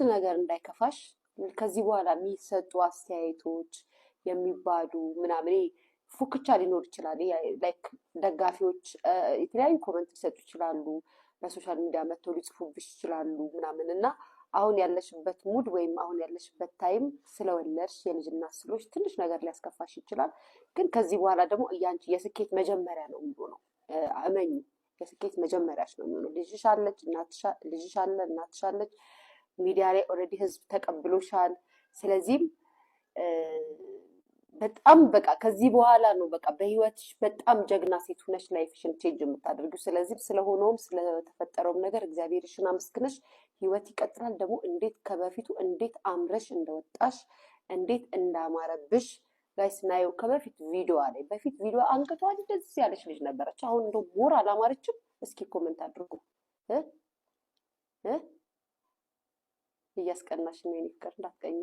ነገር እንዳይከፋሽ ከዚህ በኋላ የሚሰጡ አስተያየቶች የሚባሉ ምናምን ፉክቻ ሊኖር ይችላል። ላይክ ደጋፊዎች የተለያዩ ኮመንት ሊሰጡ ይችላሉ፣ በሶሻል ሚዲያ መጥተው ሊጽፉብሽ ይችላሉ ምናምን እና አሁን ያለሽበት ሙድ ወይም አሁን ያለሽበት ታይም ስለወለድሽ የልጅ እናት ስለሆንሽ ትንሽ ነገር ሊያስከፋሽ ይችላል። ግን ከዚህ በኋላ ደግሞ ያንቺ የስኬት መጀመሪያ ነው የሚሆነው። እመኚ፣ የስኬት መጀመሪያሽ ነው የሚሆነው። ልጅሽ አለች፣ ልጅሽ አለ፣ እናትሽ አለች። ሚዲያ ላይ ኦልሬዲ ህዝብ ተቀብሎሻል። ስለዚህም በጣም በቃ ከዚህ በኋላ ነው በቃ በህይወትሽ በጣም ጀግና ሴት ሆነሽ ላይፍሽን ቼንጅ የምታደርጊው። ስለዚህ ስለሆነውም ስለተፈጠረውም ነገር እግዚአብሔርሽን አመስግነሽ ህይወት ይቀጥላል። ደግሞ እንዴት ከበፊቱ እንዴት አምረሽ እንደወጣሽ እንዴት እንዳማረብሽ ጋይስ ናየው። ከበፊት ቪዲዮ ላይ በፊት ቪዲዮ አንገቷ እንደዚህ ያለች ልጅ ነበረች። አሁን እንደው ሞር አላማረችም? እስኪ ኮሜንት አድርጉ። እያስቀናሽ ነው የኔ ፍቅር፣ እንዳትቀኝ።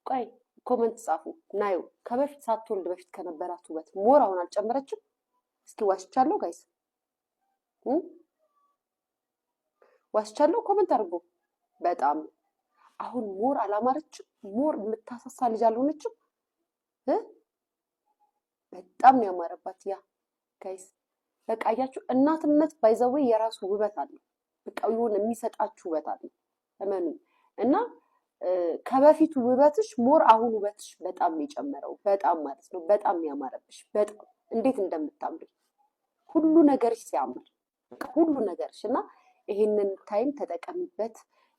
ቆይ ኮሜንት ጻፉ። ናየው ከበፊት ሳትወልድ በፊት ከነበራት ውበት ሞር አሁን አልጨመረችም? እስኪ ዋሽቻለሁ ጋይስ? ዋሽቻለሁ? ኮሜንት አድርጉ። በጣም አሁን ሞር አላማረችም? ሞር የምታሳሳ ልጅ አልሆነችም? በጣም ነው ያማረባት። ያ ጋይስ በቃ አያችሁ፣ እናትነት ባይዘዌ የራሱ ውበት አለው። በቃ ይሁን የሚሰጣችሁ ውበት አለው፣ እመኑ። እና ከበፊቱ ውበትሽ ሞር አሁን ውበትሽ በጣም የጨመረው በጣም ማለት ነው። በጣም ያማረብሽ፣ በጣም እንዴት እንደምታምሪ ሁሉ ነገርሽ ሲያምር፣ ሁሉ ነገርሽ። እና ይሄንን ታይም ተጠቀሚበት።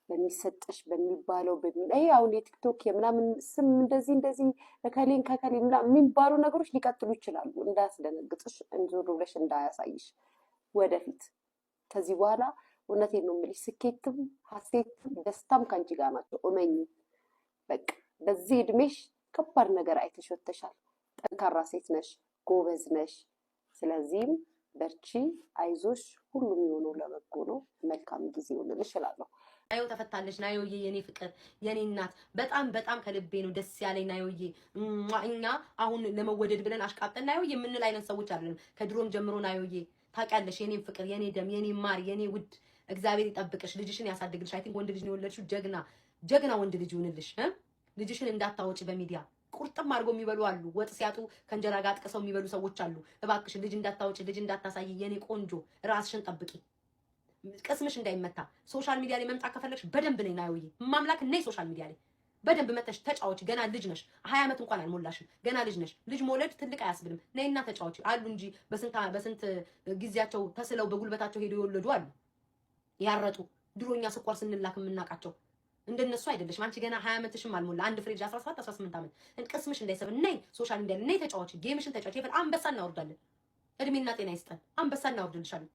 በሚሰጥሽ በሚባለው ይሄ አሁን የቲክቶክ የምናምን ስም እንደዚህ ከከሌን ከከሌ የሚባሉ ነገሮች ሊቀጥሉ ይችላሉ። እንዳያስደነግጥሽ፣ እንዞር ብለሽ እንዳያሳይሽ ወደፊት። ከዚህ በኋላ እውነቴን ነው የምልሽ፣ ስኬትም ሀሴትም ደስታም ከአንቺ ጋር ናቸው። እመኚ። በቃ በዚህ እድሜሽ ከባድ ነገር አይተሽ ወጥተሻል። ጠንካራ ሴት ነሽ፣ ጎበዝ ነሽ። ስለዚህም በርቺ፣ አይዞሽ። ሁሉም የሆነው ለበጎ ነው። መልካም ጊዜ ይሁንልሽ እላለሁ። ናዮ ተፈታለች። ናዮዬ የኔ ፍቅር የኔ እናት በጣም ከልቤ ነው ደስ ያለኝ ናዮዬ። እኛ አሁን ለመወደድ ብለን አሽቃብጠን ናዮዬ የምንል አይነት ሰዎች አይደለም። ከድሮም ጀምሮ ናዮዬ ታውቂያለሽ፣ የኔ ፍቅር የኔ ደም የኔ ማር የኔ ውድ እግዚአብሔር ይጠብቅሽ፣ ልጅሽን ያሳድግልሽ። አይ ቲንክ ወንድ ልጅ ነው የወለድሽው። ጀግና ወንድ ልጅ ይሁንልሽ። ልጅሽን እንዳታወጪ በሚዲያ ቁርጥም አድርገው የሚበሉ አሉ። ወጥ ሲያጡ ከእንጀራ ጋር አጥቅሰው የሚበሉ ሰዎች አሉ። እባክሽ ልጅ እንዳታወጪ፣ ልጅ እንዳታሳይ የኔ ቆንጆ፣ ራስሽን ጠብቂ፣ ቅስምሽ እንዳይመታ። ሶሻል ሚዲያ ላይ መምጣት ከፈለግሽ በደንብ ነኝ ናዮዬ፣ ማምላክ ነኝ። ሶሻል ሚዲያ ላይ በደንብ መተሽ ተጫወች። ገና ልጅ ነሽ፣ 20 ዓመት እንኳን አልሞላሽም። ገና ልጅ ነሽ። ልጅ መውለድ ትልቅ አያስብልም። ነይና ተጫወች። አሉ እንጂ በስንት ጊዜያቸው ተስለው በጉልበታቸው ሄደው የወለዱ አሉ ያረጡ። ድሮኛ ስኳር ስንላክ የምናውቃቸው እንደነሱ አይደለሽም። አንቺ ገና 20 ዓመትሽም አልሞላ። አንድ ፍሬ 17 18 ዓመት ቅስምሽ እንዳይሰብር ነይ ሶሻል ሚዲያ ላይ ነይ ተጫወች። ጌምሽን ተጫወች። ይፈል አንበሳ እናወርዳለን። እድሜና ጤና ይስጠን። አንበሳ እናወርድልሻለን።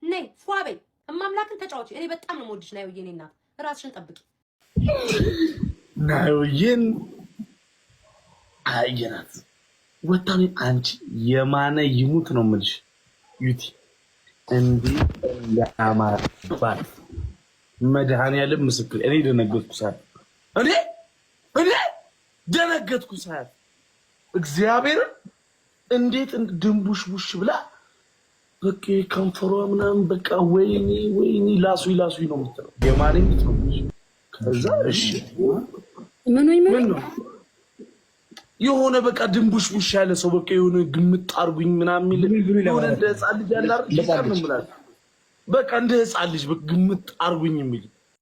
ነይ ፏበይ እማምላክን ተጫወች። እኔ በጣም ነው የምወድሽ ናዮዬ፣ እኔ እናት። ራስሽን ጠብቂ ናዮዬን። አየናት ወጣኔ። አንቺ የማነ ይሙት ነው የምልሽ ዩቲ እንዴ ያማረባት መድኃኒዓለም ምስክር። እኔ ደነገጥኩ ሰዓት እኔ ደነገጥኩ ሰዓት እግዚአብሔር እንዴት ድንቡሽ ቡሽ ብላ በቃ ከንፈሯ ምናምን በቃ ወይኔ ላሱ ነው የምትለው። የማን እንት ነው? ከዛ እሺ ምን ነው የሆነ በቃ ድንቡሽ ቡሽ ያለ ሰው በቃ የሆነ ግምጥ አርጉኝ ምናምን የሚል የሆነ እንደ ህፃን ልጅ ያለ አይደል? በቃ እንደ ህፃን ልጅ ግምጥ አርጉኝ የሚል